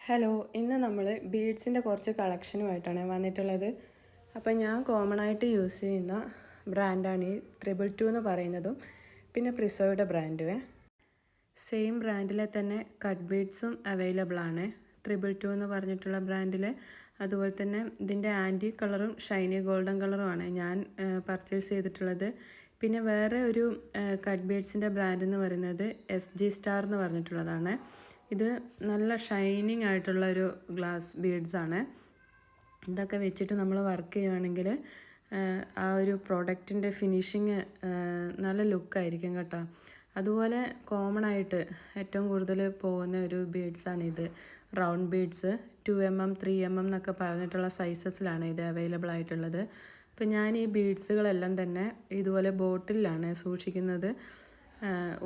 Hello, ഇന്ന് നമ്മൾ ബീഡ്സിൻ്റെ കുറച്ച് കളക്ഷനുമായിട്ടാണ് വന്നിട്ടുള്ളത്. അപ്പോൾ ഞാൻ കോമൺ ആയിട്ട് യൂസ് ചെയ്യുന്ന ബ്രാൻഡാണ് ഈ 222 എന്ന് പറയുന്നതും പിന്നെ പ്രിസോയുടെ ബ്രാൻഡും. സെയിം ബ്രാൻഡിലെ തന്നെ കട്ട് ബീഡ്സും അവൈലബിൾ ആണ് 222 എന്ന് പറഞ്ഞിട്ടുള്ള ബ്രാൻഡിൽ. അതുപോലെ തന്നെ ഇതിൻ്റെ ആൻറ്റി കളറും ഷൈനി ഗോൾഡൻ കളറുമാണ് ഞാൻ പർച്ചേസ് ചെയ്തിട്ടുള്ളത്. പിന്നെ വേറെ ഒരു കട്ട് ബീഡ്സിൻ്റെ ബ്രാൻഡ് എന്ന് പറയുന്നത് SG സ്റ്റാർ എന്ന് പറഞ്ഞിട്ടുള്ളതാണ്. ഇത് നല്ല ഷൈനിങ് ആയിട്ടുള്ള ഒരു ഗ്ലാസ് ബീഡ്സാണ്. ഇതൊക്കെ വെച്ചിട്ട് നമ്മൾ വർക്ക് ചെയ്യുകയാണെങ്കിൽ ആ ഒരു പ്രോഡക്റ്റിൻ്റെ ഫിനിഷിങ് നല്ല ലുക്കായിരിക്കും കേട്ടോ. അതുപോലെ കോമൺ ആയിട്ട് ഏറ്റവും കൂടുതൽ പോകുന്ന ഒരു ബീഡ്സാണിത്. റൗണ്ട് ബീഡ്സ് 2mm 3mm എന്നൊക്കെ പറഞ്ഞിട്ടുള്ള സൈസസിലാണ് ഇത് അവൈലബിൾ ആയിട്ടുള്ളത്. അപ്പോൾ ഞാൻ ഈ ബീഡ്സുകളെല്ലാം തന്നെ ഇതുപോലെ ബോട്ടിലാണ് സൂക്ഷിക്കുന്നത്.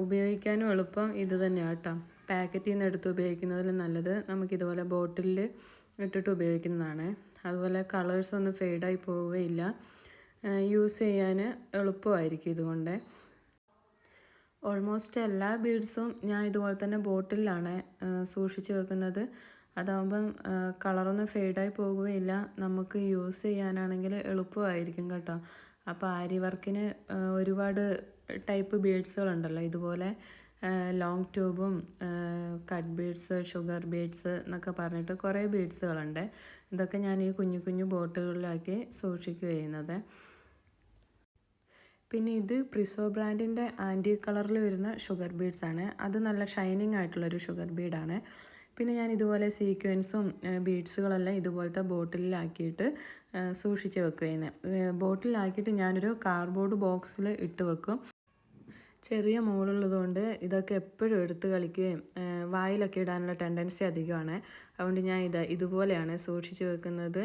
ഉപയോഗിക്കാനും എളുപ്പം ഇത് തന്നെയാണ് കേട്ടോ. പാക്കറ്റിൽ നിന്ന് എടുത്ത് ഉപയോഗിക്കുന്നതിൽ നല്ലത് നമുക്കിതുപോലെ ബോട്ടിലിൽ ഇട്ടിട്ട് ഉപയോഗിക്കുന്നതാണ്. അതുപോലെ കളേഴ്സൊന്നും ഫെയ്ഡായി പോവുകയില്ല, യൂസ് ചെയ്യാൻ എളുപ്പമായിരിക്കും ഇതുകൊണ്ട്. ഓൾമോസ്റ്റ് എല്ലാ ബീഡ്സും ഞാൻ ഇതുപോലെ തന്നെ ബോട്ടിലാണ് സൂക്ഷിച്ച് വെക്കുന്നത്. അതാകുമ്പം കളറൊന്നും ഫെയ്ഡായി പോകുകയില്ല, നമുക്ക് യൂസ് ചെയ്യാനാണെങ്കിൽ എളുപ്പമായിരിക്കും കേട്ടോ. അപ്പോൾ ആരി വർക്കിന് ഒരുപാട് ടൈപ്പ് ബീഡ്സുകളുണ്ടല്ലോ, ഇതുപോലെ ലോങ് ട്യൂബും കട്ട് ബീഡ്സ്, ഷുഗർ ബീഡ്സ് എന്നൊക്കെ പറഞ്ഞിട്ട് കുറേ ബീഡ്സുകളുണ്ട്. ഇതൊക്കെ ഞാൻ ഈ കുഞ്ഞു കുഞ്ഞു ബോട്ടുകളിലാക്കി സൂക്ഷിക്കുക ചെയ്യുന്നത്. പിന്നെ ഇത് പ്രിസോ ബ്രാൻഡിൻ്റെ ആൻറ്റി കളറിൽ വരുന്ന ഷുഗർ ബീഡ്സാണ്. അത് നല്ല ഷൈനിങ് ആയിട്ടുള്ളൊരു ഷുഗർ ബീഡാണ്. പിന്നെ ഞാൻ ഇതുപോലെ സീക്വൻസും ബീഡ്സുകളെല്ലാം ഇതുപോലത്തെ ബോട്ടിലാക്കിയിട്ട് സൂക്ഷിച്ച് വെക്കുകയാണ്. ബോട്ടിലാക്കിയിട്ട് ഞാനൊരു കാർഡ്ബോർഡ് ബോക്സിൽ ഇട്ട് വെക്കും. ചെറിയ മോളുള്ളതുകൊണ്ട് ഇതൊക്കെ എപ്പോഴും എടുത്ത് കളിക്കുകയും വായിലൊക്കെ ഇടാനുള്ള ടെൻഡൻസി അധികമാണ്. അതുകൊണ്ട് ഞാൻ ഇതുപോലെയാണ് സൂക്ഷിച്ച് വെക്കുന്നത്.